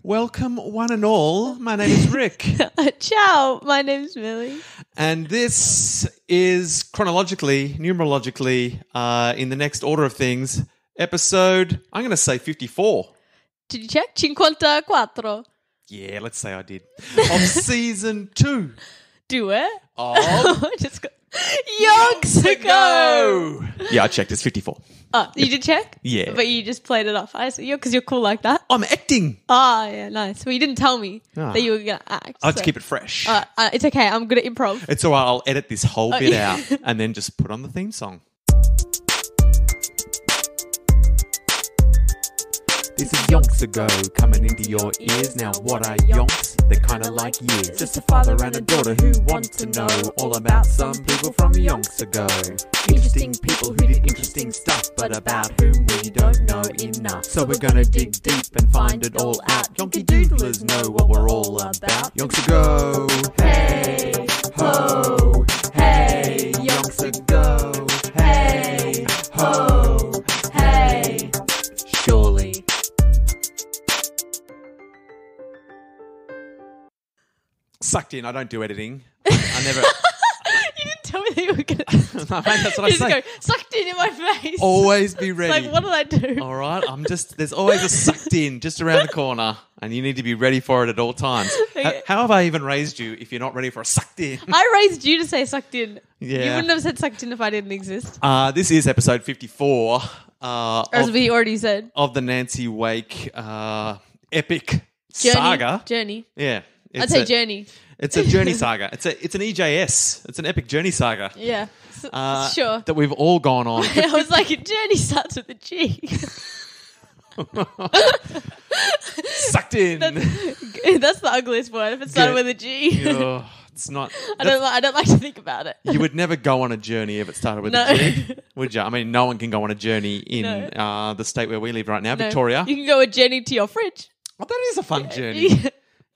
Welcome, one and all. My name is Rick. Ciao, my name's Millie. And this is chronologically, numerologically, in the next order of things, episode, I'm going to say 54. Did you check? 54. Yeah, let's say I did. Of season 2. Do it? Of Just got Yonks Ago. Yeah, I checked. It's 54. Oh, you did check? Yeah. But you just played it off. Because you're cool like that. I'm acting. Ah, yeah, nice. Well, you didn't tell me that you were going to act. I like to keep it fresh. It's okay. I'm good at improv. It's all right. I'll edit this whole bit out and then just put on the theme song. This is Yonks Ago coming into your ears. Now what are yonks? They're kinda like years. Just a father and a daughter who want to know all about some people from Yonks Ago. Interesting people who did interesting stuff, but about whom we don't know enough. So we're gonna dig deep and find it all out. Yonky doodlers know what we're all about. Yonks Ago, hey ho, hey, Yonks Ago, hey ho, hey, surely. Sucked in. I don't do editing. I never. You didn't tell me that you were going to. No, mate, that's what I You say. just go, sucked in my face. Always be ready. Like, what did I do? All right. There's always a sucked in just around the corner, and you need to be ready for it at all times. Okay. How have I even raised you if you're not ready for a sucked in? I raised you to say sucked in. Yeah. You wouldn't have said sucked in if I didn't exist. This is episode 54 As we already said. of the Nancy Wake epic saga. Journey. Yeah. I'd say journey. It's a journey saga. It's an EJS. It's an epic journey saga. Yeah. Sure. That we've all gone on. I was like, a journey starts with a G. Sucked in. That's the ugliest word if it started with a G. Ugh, it's not. I don't like to think about it. You would never go on a journey if it started with No. a G, would you? I mean, no one can go on a journey in the state where we live right now, No. Victoria. You can go a journey to your fridge. Oh, that is a fun journey.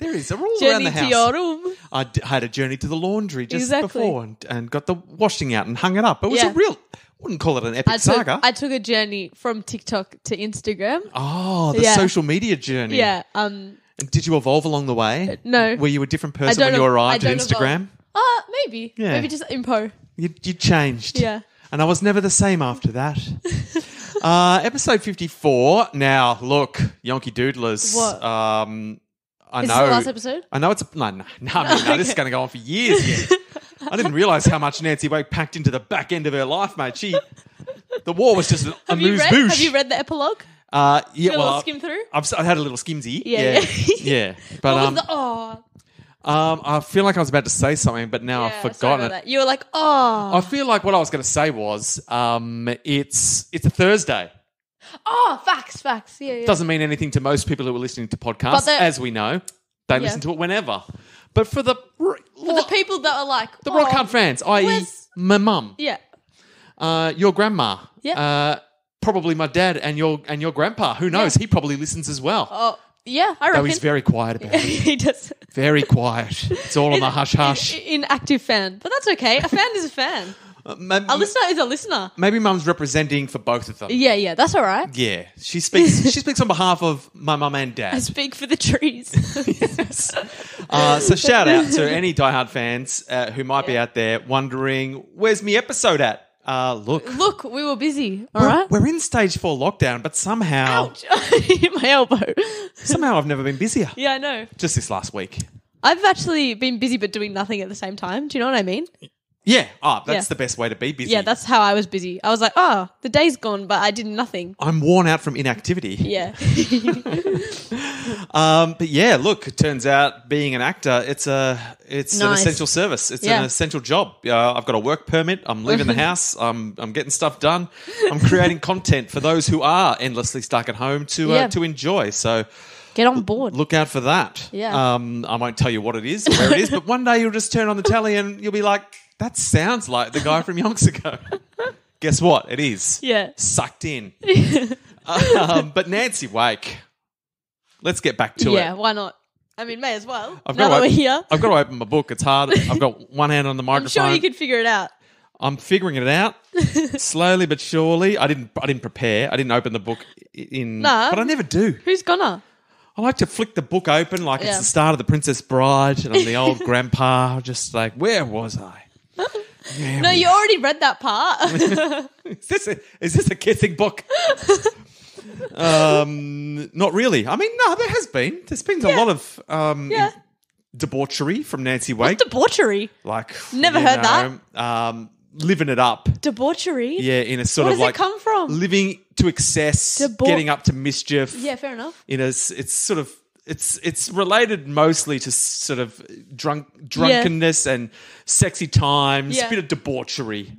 There is. They're all around Journey the to house. your room. I had a journey to the laundry just Exactly. before and got the washing out and hung it up. It was Yeah. a real, wouldn't call it an epic saga. I took a journey from TikTok to Instagram. Oh, the Yeah. social media journey. Yeah. And did you evolve along the way? No. Were you a different person when you arrived at Instagram? Maybe. Yeah. Maybe just impo. You changed. Yeah. And I was never the same after that. Episode 54. Now, look, Yonky Doodlers. What? I Is know. this the last episode? I know it's no. This is going to go on for years yet. I didn't realise how much Nancy Wake packed into the back end of her life, mate. The war was just a Have you read the epilogue? Yeah, Did a well, little skim through? I had a little skimsy. Yeah. Yeah. But What was I feel like I was about to say something, but now I've sorry forgotten about it. that. You were like, oh. I feel like what I was going to say was, it's a Thursday. Oh, facts. Yeah. Doesn't mean anything to most people who are listening to podcasts, as we know. They listen to it whenever. But for the people that are like, the rock hard fans, i.e. where's- my mum, Yeah. your grandma, Yeah. probably my dad and your grandpa. Who knows? Yeah. He probably listens as well. Oh, yeah, I reckon. Though he's very quiet about it. He does. Very quiet. It's all on the hush-hush. Inactive fan. But that's okay. A fan is a fan. A listener is a listener. Maybe mum's representing for both of them. Yeah, that's all right. Yeah. She speaks on behalf of my mum and dad. I speak for the trees. Yes. So shout out to any diehard fans who might be out there wondering, where's me episode at? Look, we were busy. All right. We're in stage 4 lockdown, but somehow... Ouch. My elbow. Somehow I've never been busier. Yeah, I know. Just this last week. I've actually been busy but doing nothing at the same time. Do you know what I mean? Yeah. That's the best way to be busy. Yeah, that's how I was busy. I was like, the day's gone, but I did nothing. I'm worn out from inactivity. Yeah. But yeah, look, it turns out being an actor, it's an essential service. It's an essential job. I've got a work permit. I'm leaving the house. I'm getting stuff done. I'm creating content for those who are endlessly stuck at home to enjoy. So get on board. Look out for that. Yeah. I won't tell you what it is, where it is, but one day you'll just turn on the telly and you'll be like, that sounds like the guy from Yonks Ago. Guess what? It is. Yeah. Sucked in. But Nancy Wake, let's get back to it. Yeah, why not? I mean, may as well. I've now that we're here. I've got to open my book. It's hard. I've got one hand on the microphone. I'm sure you could figure it out. I'm figuring it out slowly but surely. I didn't prepare. I didn't open the book but I never do. Who's gonna? I like to flick the book open like it's the start of The Princess Bride and I'm the old grandpa, just like, where was I? No, you already read that part. Is this a kissing book? Not really. I mean, no, there has been. There's been a lot of debauchery from Nancy Wake. What's debauchery? Like, never heard that. Living it up. Debauchery? Yeah, in a sort Where of does like it come from? living to excess, getting up to mischief. Yeah, fair enough. It's sort of it's related mostly to sort of drunkenness and sexy times, Yeah. bit of debauchery.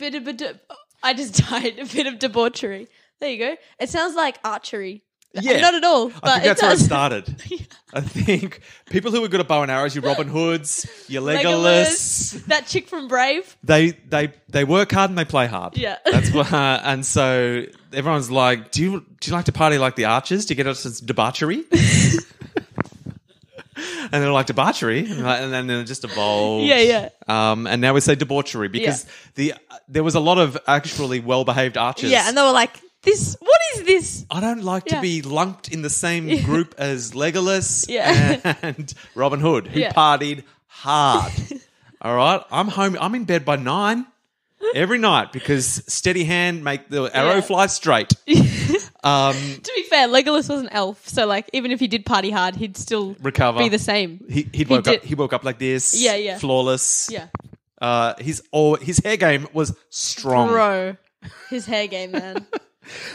I just died. A bit of debauchery. There you go. It sounds like archery. Yeah. Not at all. But I think that's where it does. started. I think people who are good at bow and arrows, your Robin Hoods, your Legolas, that chick from Brave. they work hard and they play hard. Yeah. That's what, and so everyone's like, do you like to party like the Archers? Do you get us some debauchery? And they're like, debauchery? And then it just evolved. Yeah. And now we say debauchery because there was a lot of actually well-behaved archers. Yeah, and they were like, what is this? I don't like to be lumped in the same group as Legolas and Robin Hood, who partied hard. All right? I'm home. I'm in bed by 9 every night because steady hand make the arrow fly straight. To be fair, Legolas was an elf, so like even if he did party hard, he'd still recover. be the same. He woke up like this. Yeah. Flawless. Yeah. His hair game was strong. Bro, his hair game, man.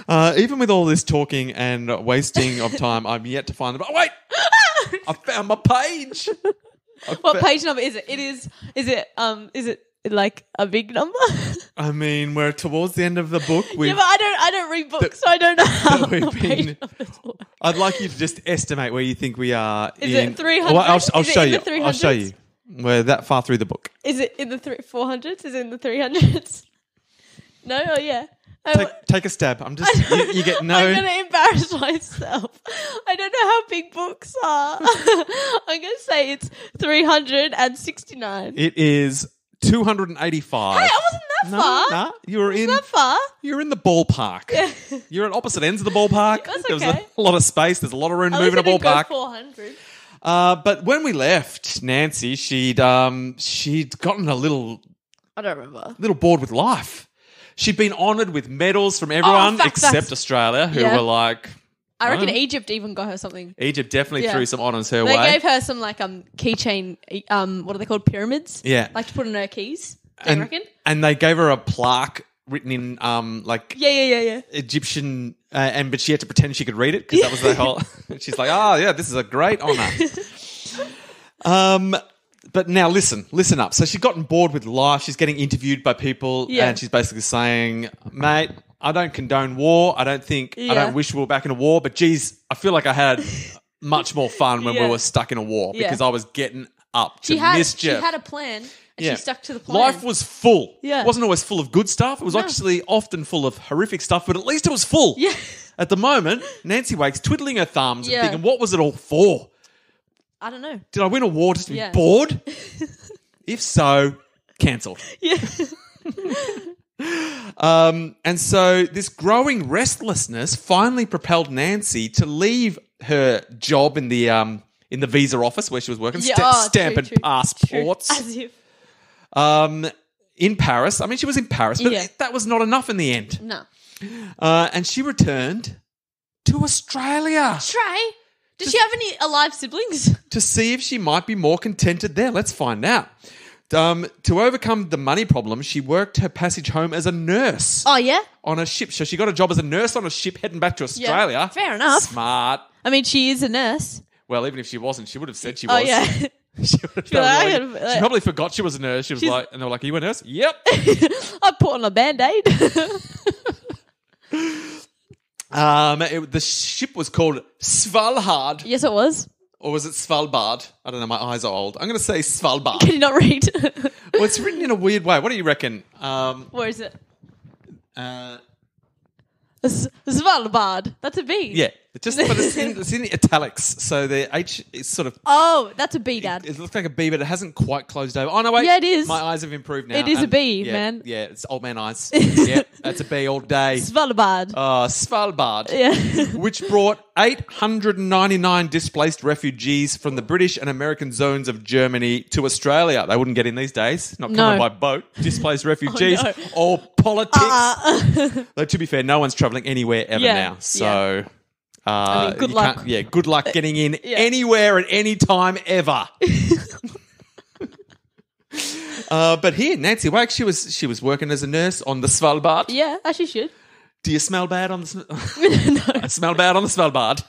Even with all this talking and wasting of time, I'm yet to find them. Oh, wait! I found my page. What page number is it? Is it like a big number? I mean, we're towards the end of the book. Yeah, but I don't read books, so I don't know how page numbers work. I'd like you to just estimate where you think we are. Is it 300? Well, I'll show you. I'll 300s? show you. We're that far through the book. Is it in the 400s? Is it in the 300s? No? Oh, yeah. Take a stab. I'm just. You get no. I'm going to embarrass myself. I don't know how big books are. I'm going to say it's 369. It is 285. Hey, I wasn't that far. No, you were in. That far. You're in the ballpark. Yeah. You're at opposite ends of the ballpark. That's There was okay. a lot of space. There's a lot of room to move in a At least I didn't ballpark. go 400. But when we left, Nancy, she'd gotten a little I don't remember. bored with life. She'd been honoured with medals from everyone except Australia, who were like. I reckon Egypt even got her something. Egypt definitely threw some honours her They way. gave her some like keychain. What are they called? Pyramids. Yeah. Like to put in her keys. I reckon. And they gave her a plaque written in Yeah. Egyptian, but she had to pretend she could read it because that was the whole. She's like, this is a great honour. But now listen up. So she's gotten bored with life. She's getting interviewed by people, and she's basically saying, "Mate, I don't condone war. I don't wish we were back in a war. But geez, I feel like I had much more fun when we were stuck in a war because I was getting up to mischief. She had a plan. And she stuck to the plan. Life was full. Yeah. It wasn't always full of good stuff. It was actually often full of horrific stuff, but at least it was full. Yeah. At the moment, Nancy Wake's twiddling her thumbs and thinking, what was it all for? I don't know. Did I win a war just to be bored? If so, cancelled. Yeah. And so this growing restlessness finally propelled Nancy to leave her job in the visa office where she was working, stamping passports. True. As if. In Paris. I mean, she was in Paris, but that was not enough in the end. No. And she returned to Australia. Did she have any alive siblings? To see if she might be more contented there. Let's find out. To overcome the money problem, she worked her passage home as a nurse. Oh, yeah? On a ship. So she got a job as a nurse on a ship heading back to Australia. Yeah, fair enough. Smart. I mean, she is a nurse. Well, even if she wasn't, she would have said she was. Oh, yeah. She probably forgot she was a nurse. She was like, and they were like, "Are you a nurse?" Yep. I put on a Band-Aid. The ship was called Svalbard. Yes, it was. Or was it Svalbard? I don't know. My eyes are old. I'm going to say Svalbard. Can you not read? Well, it's written in a weird way. What do you reckon? Where is it? Svalbard. That's a B. Yeah. But it's in italics, so the H is sort of... Oh, that's a B, Dad. It looks like a B, but it hasn't quite closed over. Oh, no, wait. Yeah, it is. My eyes have improved now. It is a B, yeah, man. Yeah, it's old man eyes. Yeah, that's a B all day. Svalbard. Svalbard. Yeah. Which brought 899 displaced refugees from the British and American zones of Germany to Australia. They wouldn't get in these days. Not coming by boat. Displaced refugees. no. Or politics. Though, to be fair, no one's travelling anywhere ever now. So... I mean, good luck. Yeah, good luck getting in anywhere at any time ever. But here, Nancy Wake, she was working as a nurse on the Svalbard. Yeah, as she should. Do you smell bad on the No. I smell bad on the Svalbard.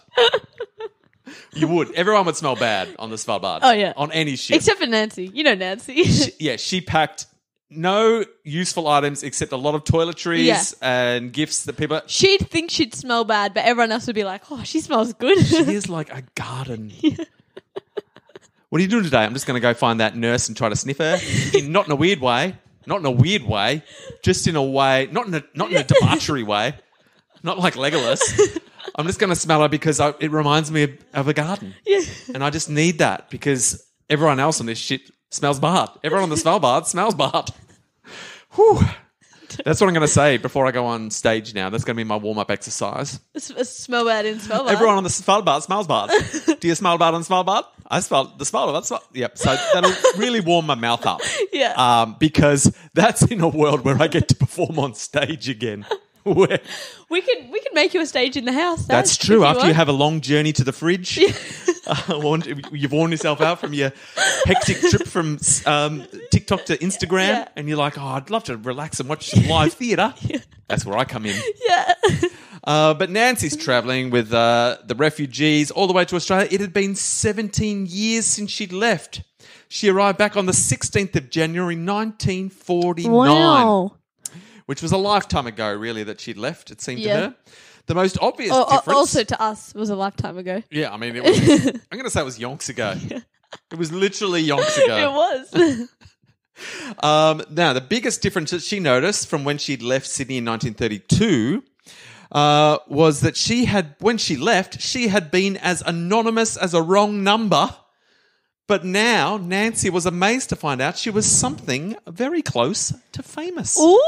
You would. Everyone would smell bad on the Svalbard. Oh, yeah. On any ship. Except for Nancy. You know Nancy. She packed no useful items except a lot of toiletries and gifts that people... She'd think she'd smell bad, but everyone else would be like, oh, she smells good. She is like a garden. What are you doing today? I'm just going to go find that nurse and try to sniff her. Not in a weird way. Not in a weird way. Just in a way... Not in a debauchery way. Not like Legolas. I'm just going to smell her because it reminds me of a garden. Yeah. And I just need that because everyone else on this shit smells bad. Everyone on the Svalbard smells bad. Whew. That's what I'm going to say before I go on stage now. That's going to be my warm-up exercise. Smell bad in Svalbard. Everyone on the Svalbard smells bad. Do you smell bad on Svalbard? I smell the Svalbard. Yep. So that'll really warm my mouth up. Yeah. Because that's in a world where I get to perform on stage again. We could make you a stage in the house. Dad, that's true. After you have a long journey to the fridge, you've worn yourself out from your hectic trip from TikTok to Instagram, and you're like, oh, I'd love to relax and watch some live theatre. That's where I come in. Yeah. But Nancy's travelling with the refugees all the way to Australia. It had been 17 years since she'd left. She arrived back on the 16th of January, 1949. Wow. Which was a lifetime ago, really, that she'd left, it seemed to her. The most obvious difference... Also to us was a lifetime ago. Yeah, I mean, it was... I'm going to say it was Yonks Ago. Yeah. It was literally Yonks Ago. It was. Now, the biggest difference that she noticed from when she'd left Sydney in 1932 was that when she left, she had been as anonymous as a wrong number. But now, Nancy was amazed to find out she was something very close to famous. Ooh!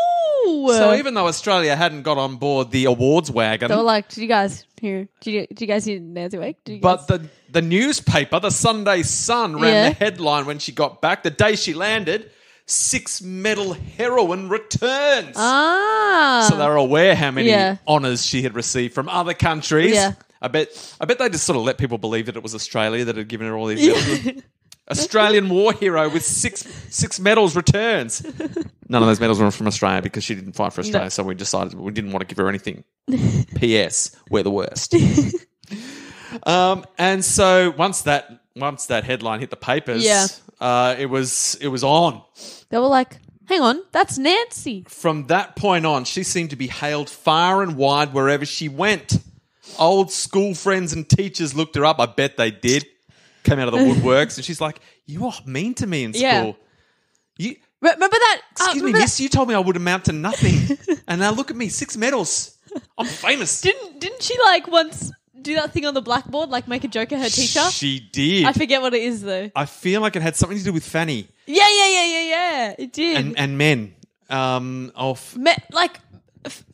So even though Australia hadn't got on board the awards wagon... They were like, did you guys hear Nancy Wake? But the newspaper, the Sunday Sun, ran the headline when she got back. The day she landed, 6-medal heroine returns. Ah. So they were aware how many honours she had received from other countries. Yeah. I bet they just sort of let people believe that it was Australia that had given her all these medals. Australian war hero with six medals returns. None of those medals were from Australia because she didn't fight for Australia, so we decided we didn't want to give her anything. P.S. We're the worst. And so once that headline hit the papers, it was on. They were like, hang on, that's Nancy. From that point on, she seemed to be hailed far and wide wherever she went. Old school friends and teachers looked her up. I bet they did. Came out of the woodworks, and she's like, "You were mean to me in school. Remember that? Excuse me, miss. You told me I would amount to nothing, and now look at me, 6 medals. I'm famous." Didn't she like once do that thing on the blackboard, like make a joke at her teacher? She did. I forget what it is though. I feel like it had something to do with Fanny. Yeah. It did. And men.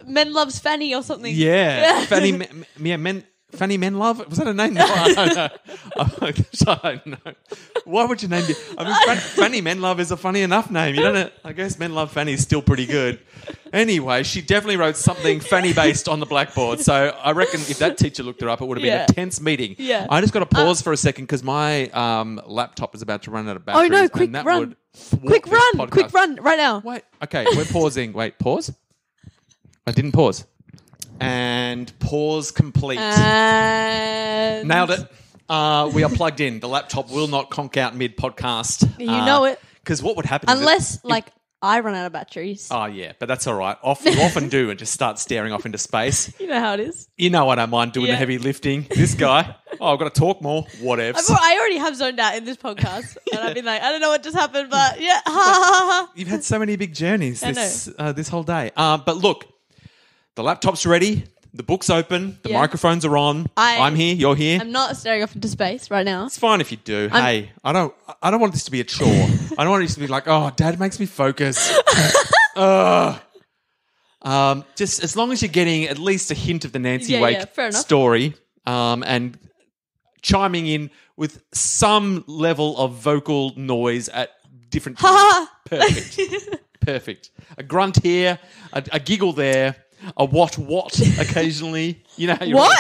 Men loves Fanny or something. Yeah. Fanny Men Love? Was that a name? No, I don't know. I don't know. Why would you name it? I mean, Fanny Men Love is a funny enough name. You don't know, I guess Men Love Fanny is still pretty good. Anyway, she definitely wrote something Fanny-based on the blackboard. So I reckon if that teacher looked her up, it would have been a tense meeting. Yeah. I just got to pause for a second because my laptop is about to run out of batteries. Oh, no, quick run. Quick run right now. Wait, okay, we're pausing. Wait, pause? I didn't pause. And pause complete. Nailed it. We are plugged in. The laptop will not conk out mid-podcast. You know it. Because what would happen unless, I run out of batteries. Oh, yeah, but that's all right. You often do and just start staring off into space. You know how it is. You know I don't mind doing the heavy lifting. This guy, I've got to talk more. Whatever. I already have zoned out in this podcast. And I've been like, I don't know what just happened, but ha ha ha. You've had so many big journeys this whole day. But look, the laptop's ready. The book's open. The Yeah. microphones are on. I'm here. You're here. I'm not staring off into space right now. It's fine if you do. Hey, I don't want this to be a chore. I don't want it to be like, oh, Dad makes me focus. Just as long as you're getting at least a hint of the Nancy Wake fair enough. story, and chiming in with some level of vocal noise at different times. Perfect. A grunt here, a giggle there, a what occasionally. You know how you What?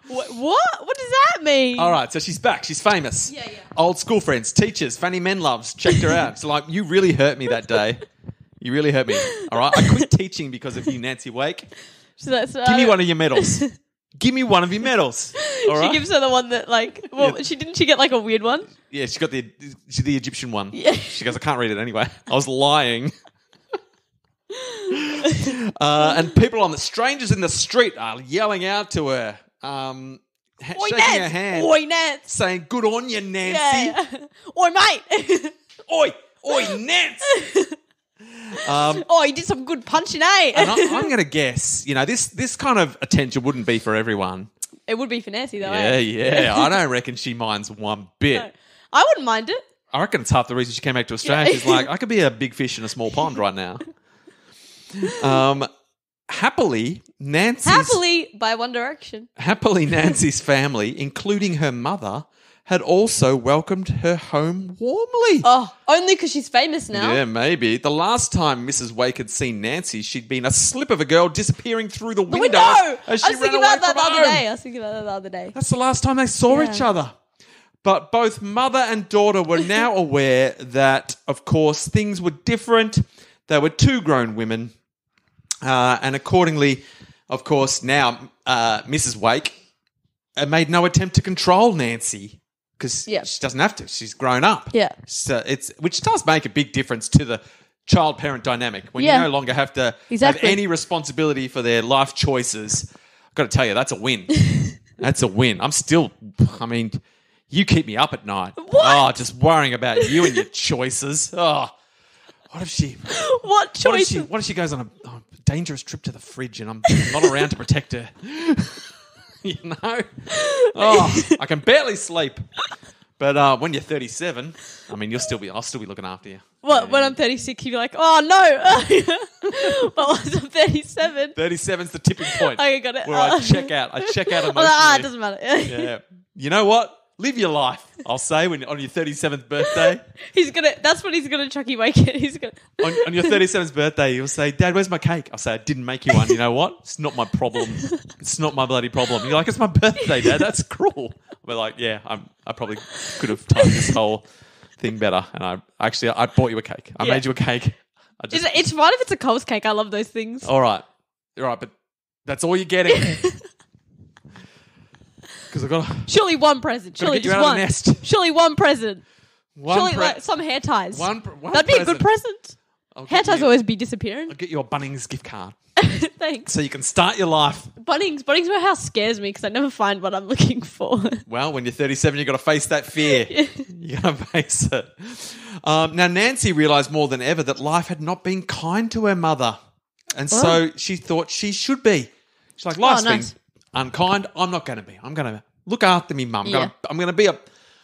What does that mean? All right, so she's back. She's famous. Yeah. Old school friends, teachers, Fanny Menloves checked her out. So like, you really hurt me that day. You really hurt me. All right, I quit teaching because of you, Nancy Wake. So Give me one of your medals. Give me one of your medals. All right. She gives her the one that she get like a weird one. Yeah, she got the Egyptian one. Yeah. She goes, I can't read it anyway. I was lying. And people on the strangers in the street are yelling out to her, shaking her hand, Oi, Nance. saying, "Good on you, Nancy." Yeah. Oi, mate. Oi, Nance. You did some good punching, eh? And I'm going to guess, this kind of attention wouldn't be for everyone. It would be for Nancy, though. Yeah. I don't reckon she minds one bit. No. I wouldn't mind it. I reckon it's half the reason she came back to Australia. She's like, I could be a big fish in a small pond right now. Happily, by One Direction. Happily, Nancy's family, including her mother, had also welcomed her home warmly. Oh, only because she's famous now. Yeah, maybe. The last time Mrs. Wake had seen Nancy, she'd been a slip of a girl disappearing through the window. I As she was ran thinking away about that from the other home. day. That's the last time they saw Yeah. each other. But both mother and daughter were now aware that, of course, things were different. They were two grown women. And accordingly, of course, now Mrs. Wake made no attempt to control Nancy because she doesn't have to. She's grown up. Yeah. So which does make a big difference to the child-parent dynamic when you no longer have to have any responsibility for their life choices. I've got to tell you, that's a win. That's a win. You keep me up at night. What? Oh, just worrying about you and your choices. Oh, what if she... What choice? What if she goes on a dangerous trip to the fridge and I'm not around to protect her? You know? Oh, I can barely sleep. But when you're 37, I'll still be looking after you. What? When I'm 36, you'd be like, oh, no. But once I'm 37... 37's the tipping point. Okay, got it. Where I check out emotionally. it doesn't matter. Yeah. You know what? Live your life, I'll say, on your 37th birthday. That's what he's gonna Chucky Wake it. He's gonna on your 37th birthday, you'll say, Dad, where's my cake? I'll say, I didn't make you one. You know what? It's not my problem. It's not my bloody problem. You're like, it's my birthday, Dad. That's cruel. We're like, yeah, I probably could have timed this whole thing better. And I bought you a cake. I made you a cake. It's fine if it's a Coles cake. I love those things. All right, but that's all you're getting. Because I've got to... Surely one present. Surely get you just out of one. the nest. Surely one present. One Surely some hair ties. one That'd be a good present. I'll Hair get ties you- always be disappearing. I'll get you a Bunnings gift card Thanks. so you can start your life. Bunnings warehouse scares me because I never find what I'm looking for. Well, when you're 37, you've got to face that fear. You got to face it. Now, Nancy realised more than ever that life had not been kind to her mother. And so she thought she should be. She's like, life's nice. been unkind. I'm not going to be. I'm going to look after me mum. Yeah. I'm going to be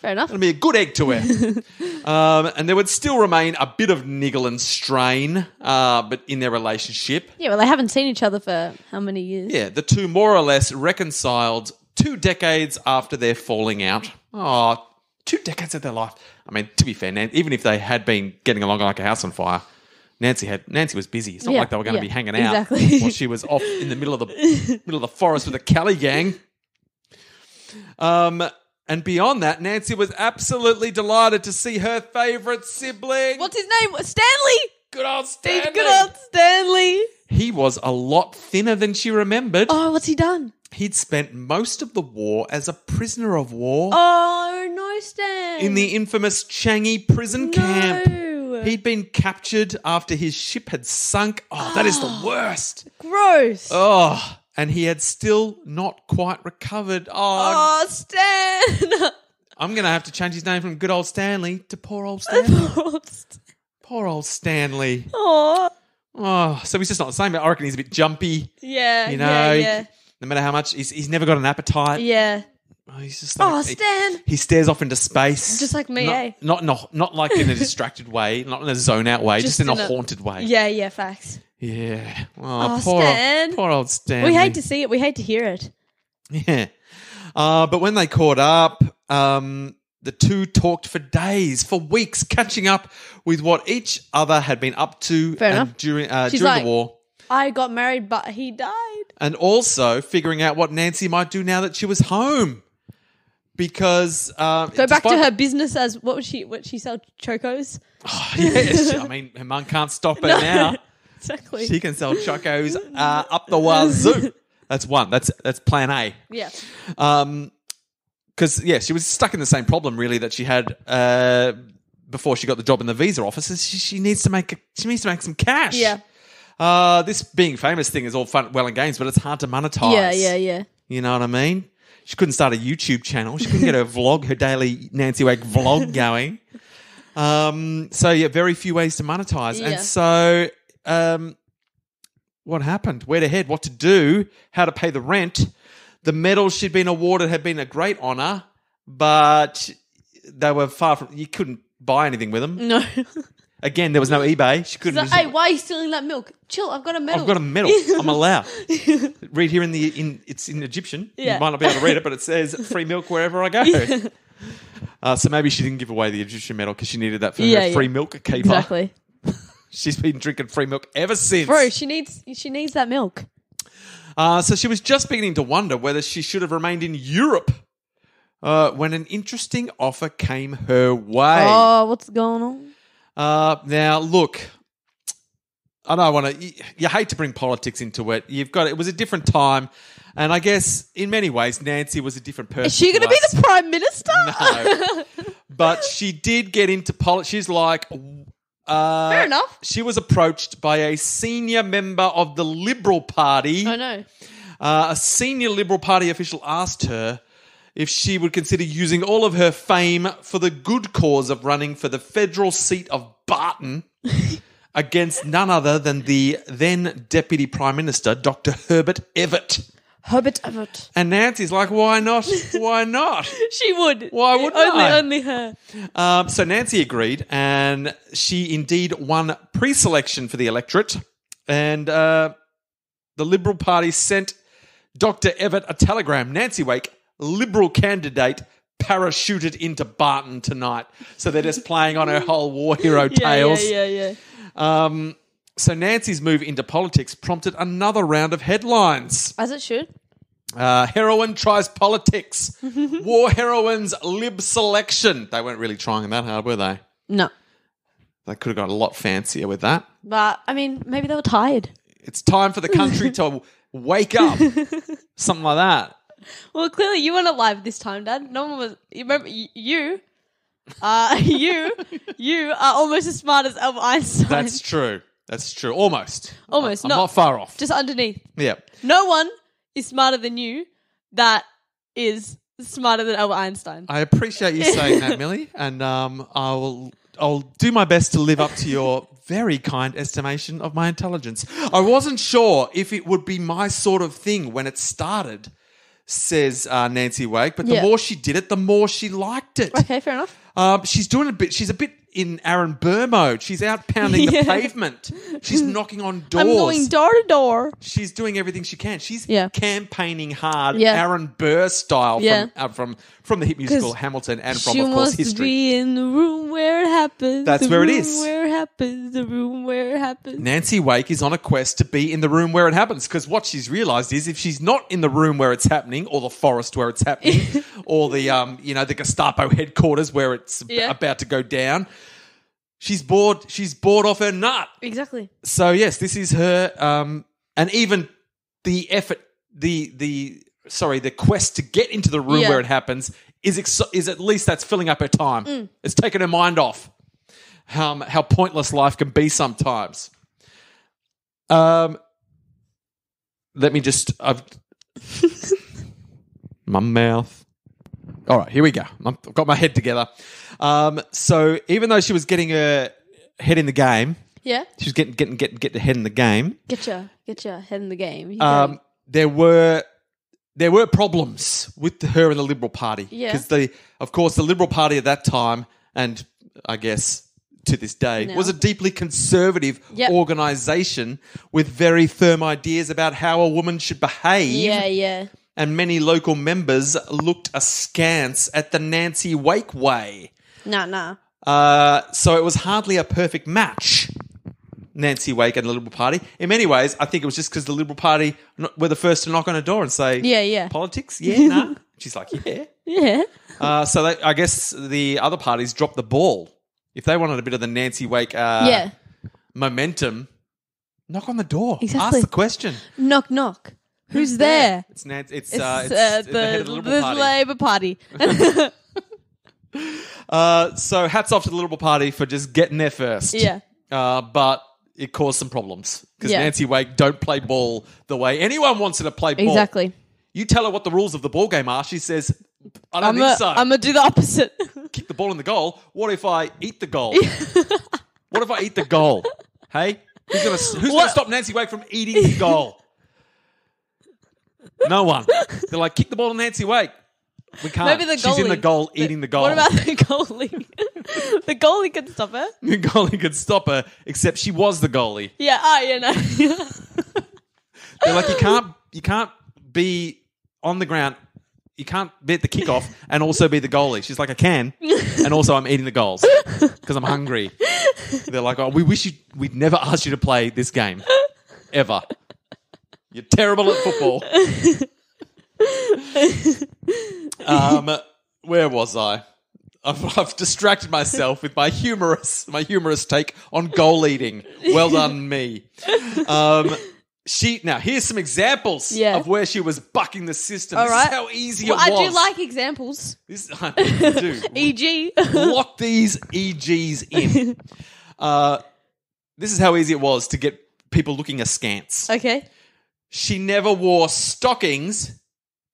Fair enough. going to be a good egg to her. And there would still remain a bit of niggle and strain but in their relationship. Yeah, well, they haven't seen each other for how many years? Yeah, the two more or less reconciled 2 decades after their falling out. Oh, 2 decades of their life. To be fair, even if they had been getting along like a house on fire, Nancy was busy. It's not like they were going to be hanging out exactly. while she was off in the middle of the forest with the Cali gang. And beyond that, Nancy was absolutely delighted to see her favourite sibling. What's his name? Stanley! Good old Stanley. Good old Stanley. He was a lot thinner than she remembered. Oh, what's he done? He'd spent most of the war as a prisoner of war Oh, no, Stan. in the infamous Changi prison camp. No. He'd been captured after his ship had sunk. Oh, that is the worst. Gross. Oh, and he had still not quite recovered. Oh, Stan. I'm going to have to change his name from good old Stanley to poor old Stanley. Poor old Stanley. Oh. Oh, so he's just not the same. I reckon he's a bit jumpy. Yeah, You know, yeah. no matter how much, he's never got an appetite. Yeah. Oh, he's just like, Stan. He stares off into space. Just like me, Not like in a distracted way, not in a zone out way, just in a haunted way. Yeah, facts. Yeah. Oh, Stan. Poor old Stan. We hate to see it. We hate to hear it. Yeah. But when they caught up, the two talked for days, for weeks, catching up with what each other had been up to during the war. I got married, but he died. And also figuring out what Nancy might do now that she was home. Because go back to her business as what she sell chocos. Oh, yes, I mean her mum can't stop her now. Exactly. She can sell chocos up the wazoo. That's one. That's plan A. Yeah. Because she was stuck in the same problem really that she had before she got the job in the visa office. She needs to make some cash. Yeah. This being famous thing is all fun, well and games, but it's hard to monetize. Yeah. You know what I mean? She couldn't start a YouTube channel. She couldn't get her vlog, her daily Nancy Wake vlog going. Very few ways to monetize. Yeah. And so, what happened? Where to head? What to do? How to pay the rent? The medals she'd been awarded had been a great honour, but they were far from. You couldn't buy anything with them. No. Again, there was no eBay. She couldn't. Hey, why are you stealing that milk? Chill, I've got a medal. I've got a medal. I'm allowed. Read here it's in Egyptian. Yeah. You might not be able to read it, but it says free milk wherever I go. So maybe she didn't give away the Egyptian medal because she needed that for her free milk keeper. Exactly. She's been drinking free milk ever since. Bro, she needs that milk. So she was just beginning to wonder whether she should have remained in Europe when an interesting offer came her way. Oh, what's going on? Now, look, I don't want to. You hate to bring politics into it. It was a different time, and I guess in many ways, Nancy was a different person. Is she going to be the Prime Minister? No, but she did get into politics. She's like, fair enough. She was approached by a senior member of the Liberal Party. I know. A senior Liberal Party official asked her if she would consider using all of her fame for the good cause of running for the federal seat of Barton against none other than the then Deputy Prime Minister, Dr. Herbert Evatt. Herbert Evatt. And Nancy's like, why not? Why not? She would. Why wouldn't I? Only her. So Nancy agreed, and she indeed won pre-selection for the electorate. And the Liberal Party sent Dr. Evatt a telegram. Nancy Wake, Liberal candidate, parachuted into Barton tonight. So they're just playing on her whole war hero tales. Yeah. So Nancy's move into politics prompted another round of headlines. As it should. Heroine tries politics. War heroines lib selection. They weren't really trying that hard, were they? No. They could have got a lot fancier with that. But, I mean, maybe they were tired. It's time for the country to wake up. Something like that. Well, clearly you weren't alive this time, Dad. No one was. You remember, you are almost as smart as Albert Einstein. That's true. Almost. Almost. I'm not far off. Just underneath. Yeah. No one is smarter than you that is smarter than Albert Einstein. I appreciate you saying that, Millie, and I'll do my best to live up to your very kind estimation of my intelligence. I wasn't sure if it would be my sort of thing when it started, says Nancy Wake, but the more she did it, the more she liked it. Okay, fair enough. She's a bit in Aaron Burr mode. She's out pounding the pavement. She's knocking on doors. I'm going door to door. She's doing everything she can. She's campaigning hard, Yeah. Aaron Burr style from the hit musical Hamilton and from, of course, history. She must be in the room where it happens. That's where it is. Where it happens. The room where it happens. Nancy Wake is on a quest to be in the room where it happens, because what she's realised is if she's not in the room where it's happening, or the forest where it's happening, or the the Gestapo headquarters where it's about to go down, she's bored. She's bored off her nut. Exactly. So yes, this is her, and even the effort, the quest to get into the room where it happens is at least that's filling up her time. It's taken her mind off how pointless life can be sometimes. Let me just my mouth. All right, here we go. I've got my head together. So even though she was getting her head in the game, Yeah. She was getting ahead in the game. Get your head in the game. You go. There were problems with her and the Liberal Party. Yeah. Because of course, the Liberal Party at that time, and I guess to this day, Now. was a deeply conservative Yep. organisation with very firm ideas about how a woman should behave. Yeah. And many local members looked askance at the Nancy Wake way. Nah. So it was hardly a perfect match, Nancy Wake and the Liberal Party. In many ways, I think it was just because the Liberal Party were the first to knock on a door and say, Yeah. politics? Yeah, nah. She's like, yeah. Yeah. So I guess the other parties dropped the ball. If they wanted a bit of the Nancy Wake momentum, knock on the door. Exactly. Ask the question. Knock, knock. Who's there? It's Nancy. It's It's the head of the Liberal Party. Labour Party. So hats off to the Liberal Party for just getting there first. Yeah. But it caused some problems because Yeah. Nancy Wake don't play ball the way anyone wants her to play ball. Exactly. You tell her what the rules of the ball game are. She says, I don't think so. I'm going to do the opposite. Kick the ball in the goal. What if I eat the goal? What if I eat the goal? Hey? Who's going to stop Nancy Wake from eating the goal? No one. They're like, kick the ball to Nancy Wake. We can't. Maybe the She's in the goalie. goal eating the goal. What about the goalie? The goalie can stop her. The goalie could stop her, except she was the goalie. Yeah. No. They're like, you can't be on the ground. You can't be at the kickoff and also be the goalie. She's like, I can, and also I'm eating the goals because I'm hungry. They're like, oh, we'd never asked you to play this game ever. You're terrible at football. Where was I? I've distracted myself with my humorous take on goal eating. Well done, me. Now here's some examples of where she was bucking the system. All right. This is how easy it was. I do like examples. I do. E.g. Lock these EGs in. This is how easy it was to get people looking askance. Okay. She never wore stockings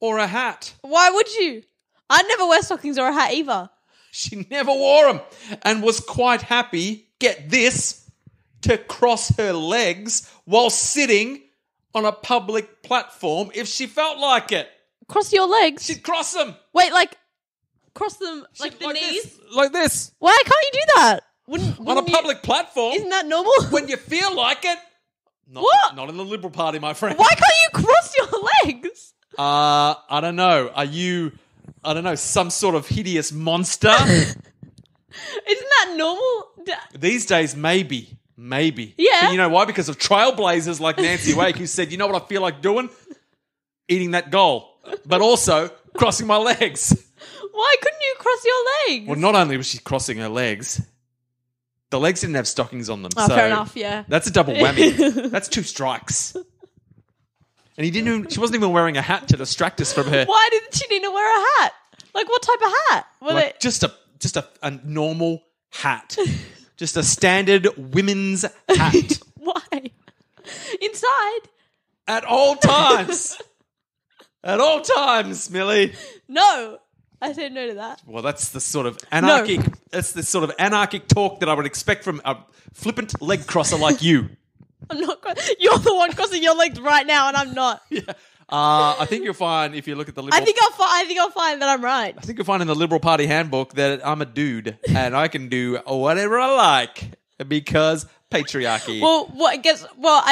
or a hat. Why would you? I'd never wear stockings or a hat either. She never wore them and was quite happy, get this, to cross her legs while sitting on a public platform if she felt like it. Cross your legs? She'd cross them. Wait, cross them like the knees? This, like this. Why can't you do that? On a public platform. Isn't that normal? When you feel like it. What? Not in the Liberal Party, my friend. Why can't you cross your legs? I don't know. Are you, some sort of hideous monster? Isn't that normal? These days, maybe. Yeah. But you know why? Because of trailblazers like Nancy Wake who said, you know what I feel like doing? Eating that goal. But also crossing my legs. Why couldn't you cross your legs? Well, not only was she crossing her legs, the legs didn't have stockings on them. Oh, so fair enough, yeah. That's a double whammy. That's 2 strikes. And she wasn't even wearing a hat to distract us from her. Why didn't she need to wear a hat? Like, what type of hat? Like just a normal hat. Just a standard women's hat. Why? Inside? At all times. At all times, Millie. No. I said no to that. Well, that's the sort of anarchic talk that I would expect from a flippant leg crosser like you. I'm not. You're the one crossing your legs right now, and I'm not. Yeah. I think you'll find if you look at the Liberal... I think I'll find that I'm right. I think you'll find in the Liberal Party handbook that I'm a dude and I can do whatever I like because patriarchy. Well,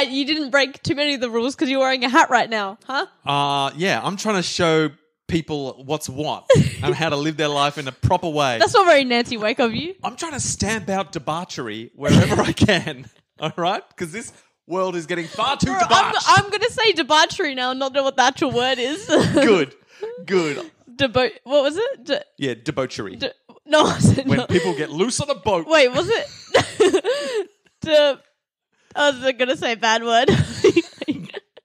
you didn't break too many of the rules because you're wearing a hat right now, huh? Yeah, I'm trying to show people what's what and how to live their life in a proper way. That's not very Nancy Wake of you. I'm trying to stamp out debauchery wherever I can. All right? Because this world is getting far too debauched. I'm going to say debauchery now and not know what the actual word is. Good. What was it? Debauchery. No, I said When no. people get loose on a boat. Wait, was it? I was going to say a bad word.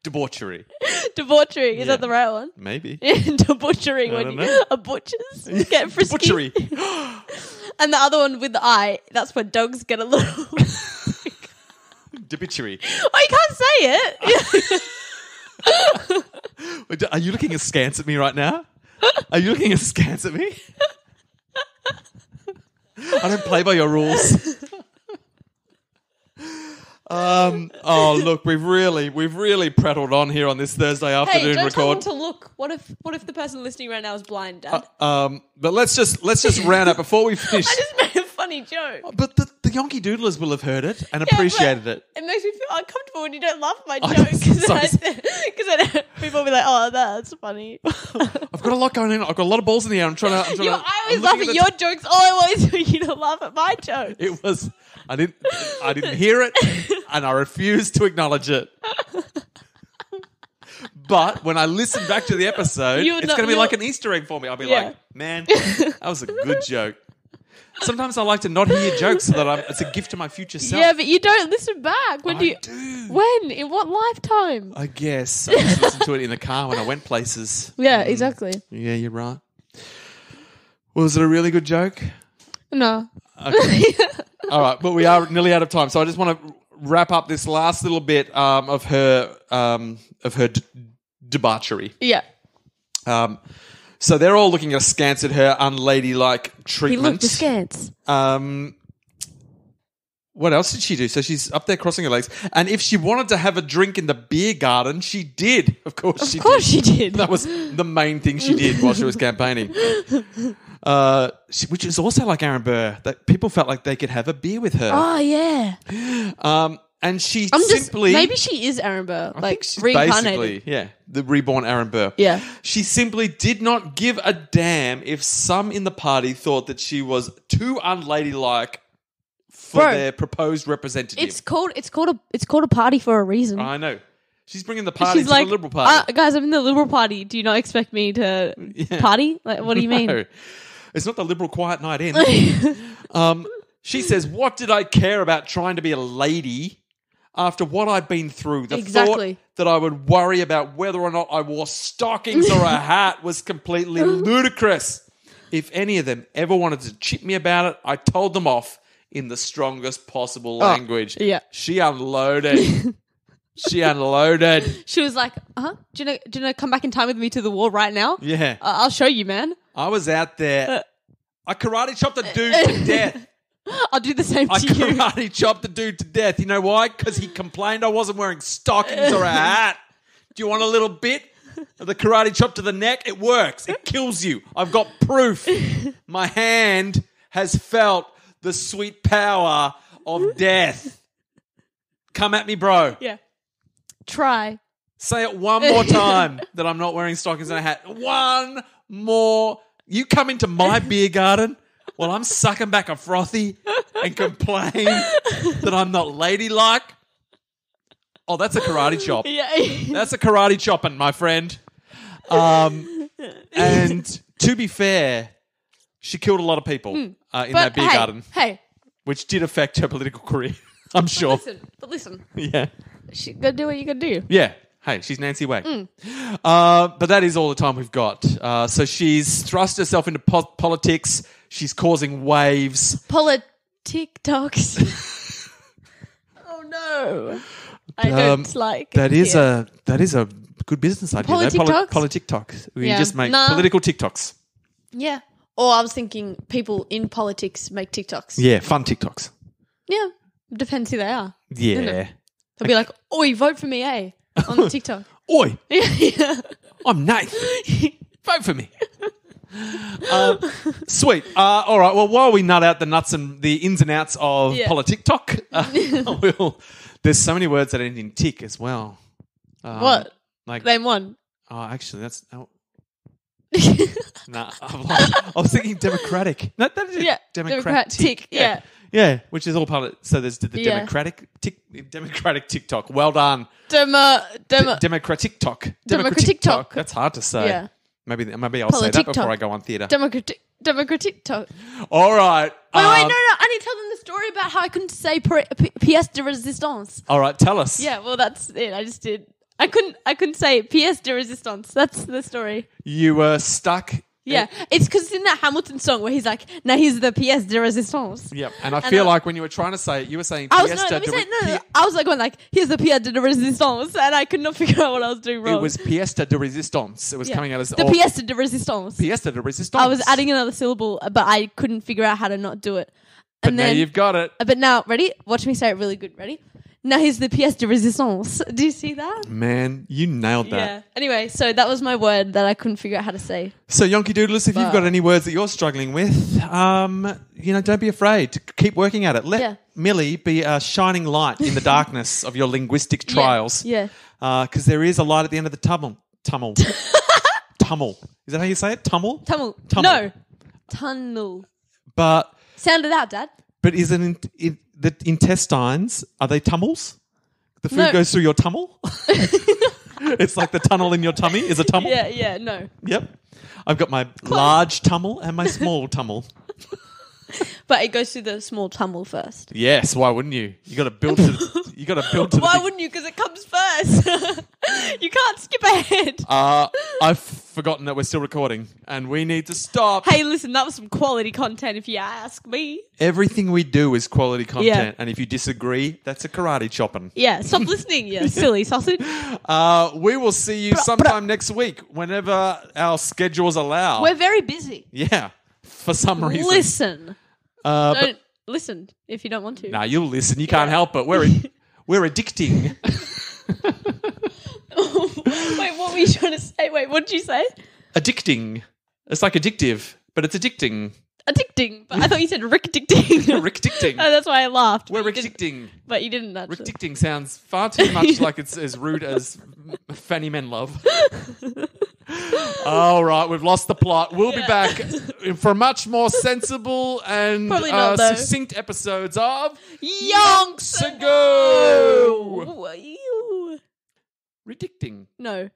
Debauchery. Debauchery. Is that the right one? Maybe. Debauchery. I When don't know. a butchers get frisky. Debauchery. And the other one with the I, that's when dogs get a little... Debauchery. Oh, you can't say it. Are you looking askance at me right now? Are you looking askance at me? I don't play by your rules. Oh, look, we've really prattled on here on this Thursday afternoon don't tell them record. to look. What if the person listening right now is blind, Dad? But let's just round up before we finish. I just made a funny joke. But the Yonky Doodlers will have heard it and appreciated it. It makes me feel uncomfortable when you don't laugh at my Oh, joke sorry. because people will be like, "Oh, that's funny." I've got a lot going on. I've got a lot of balls in the air. I'm trying to. I always laugh at your jokes. All I want is for you to laugh at my jokes. It was. I didn't hear it, and I refused to acknowledge it. But when I listen back to the episode, it's going to be like an Easter egg for me. I'll be like, man, that was a good joke. Sometimes I like to not hear jokes so that it's a gift to my future self. Yeah, but you don't listen back. I do. When? In what lifetime? I guess. I just listened to it in the car when I went places. Yeah, exactly. Yeah, you're right. Was it a really good joke? No. Okay. All right, but we are nearly out of time, so I just want to wrap up this last little bit of her debauchery. Yeah. So they're all looking askance at her unladylike treatment. He looked askance. What else did she do? So she's up there crossing her legs, and if she wanted to have a drink in the beer garden, she did. Of course she did. That was the main thing she did while she was campaigning. Which is also like Aaron Burr, that people felt like they could have a beer with her. Oh, yeah. And she maybe she is Aaron Burr, I like think she's reincarnated. basically, the reborn Aaron Burr. Yeah. She simply did not give a damn if some in the party thought that she was too unladylike for their proposed representative. It's called a party for a reason. I know. She's bringing the party to the Liberal Party. Guys, I'm in the Liberal Party. Do you not expect me to party? Like, what do you mean? No. It's not the Liberal quiet night in. She says, what did I care about trying to be a lady after what I'd been through? The thought that I would worry about whether or not I wore stockings or a hat was completely ludicrous. If any of them ever wanted to chip me about it, I told them off in the strongest possible language. Yeah. She unloaded. She unloaded. She was like, do you know to come back in time with me to the war right now? Yeah. I'll show you, man. I was out there. I karate chopped a dude to death. I'll do the same to you. I karate chopped the dude to death. You know why? Because he complained I wasn't wearing stockings or a hat. Do you want a little bit of the karate chop to the neck? It works. It kills you. I've got proof. My hand has felt the sweet power of death. Come at me, bro. Yeah. Try. Say it one more time that I'm not wearing stockings and a hat. One more. You come into my beer garden while I'm sucking back a frothy and complain that I'm not ladylike. Oh, that's a karate chop. Yeah. That's a karate chopping, my friend. And to be fair, she killed a lot of people in that beer garden. Hey. Which did affect her political career, I'm sure. But listen. Yeah. She gotta do what you gotta do. Yeah. Hey, she's Nancy Wang. But that is all the time we've got. So she's thrust herself into politics. She's causing waves. TikToks. Oh no. I don't like that is a good business idea. TikToks? We just make political TikToks. Yeah. Or I was thinking people in politics make TikToks. Yeah, fun TikToks. Yeah. Depends who they are. Yeah. They'll be like, oi, vote for me, eh? On the TikTok. Oi. Yeah. I'm Nathan. Vote for me. Sweet. All right. Well, while we nut out the nuts and the ins and outs of politic-tok, there's so many words that end in tick as well. What? Like Name one. Oh, actually, that's... Nah, I was thinking democratic. No, that is it. Yeah. Democratic. Yeah. Yeah, which is all part of... So there's the democratic TikTok. Well done. Democratic talk. Talk. That's hard to say. Yeah. Maybe I'll say that before I go on theatre. Democratic talk. All right. Wait, no. I need to tell them the story about how I couldn't say pièce de résistance. All right, tell us. Yeah, well, that's it. I just did. I couldn't say pièce de résistance. That's the story. You were stuck. Yeah, it's because it's in that Hamilton song where he's like, now he's the pièce de résistance. Yep, and I feel like when you were trying to say it, you were saying pièce de... I was like going like, here's the pièce de résistance, and I could not figure out what I was doing wrong. It was pièce de résistance. It was coming out as... The pièce de résistance. Pièce de résistance. I was adding another syllable, but I couldn't figure out how to not do it. But now you've got it. But now, ready? Watch me say it really good. Ready? Now here's the pièce de résistance. Do you see that? Man, you nailed that. Yeah. Anyway, so that was my word that I couldn't figure out how to say. So, Yonky Doodlers, if you've got any words that you're struggling with, don't be afraid to keep working at it. Let Millie be a shining light in the darkness of your linguistic trials. Yeah. Because there is a light at the end of the tunnel. Tunnel. Is that how you say it? Tunnel? Tunnel. Tunnel. No. Tunnel. But Sound it out, Dad. But isn't it the intestines, are they tummels? The food goes through your tummel? It's like the tunnel in your tummy is a tummel? Yeah, no. Yep. I've got my large tummel and my small tummel. But it goes through the small tummel first. Yes, why wouldn't you? You got to build to the Why wouldn't you? Because it comes first. You can't skip ahead. I've forgotten that we're still recording and we need to stop. Hey, listen, that was some quality content if you ask me. Everything we do is quality content, and if you disagree, that's a karate chopping. Yeah, stop listening, you silly sausage. We will see you sometime next week whenever our schedules allow. We're very busy. Yeah, for some reason. Listen. But Listen if you don't want to. nah, you'll listen. You can't help it. We're addicting. Wait, what were you trying to say? Wait, what did you say? Addicting. It's like addictive, but it's addicting. Addicting. But I thought you said rick-addicting. Rick-dicting. Oh, that's why I laughed. We're rick-dicting. But you didn't actually. Rick-dicting sounds far too much like it's as rude as Fanny Men Love. All right, we've lost the plot. We'll be back for much more sensible and succinct episodes of Yonks Ago. Ago. Riddicting. No.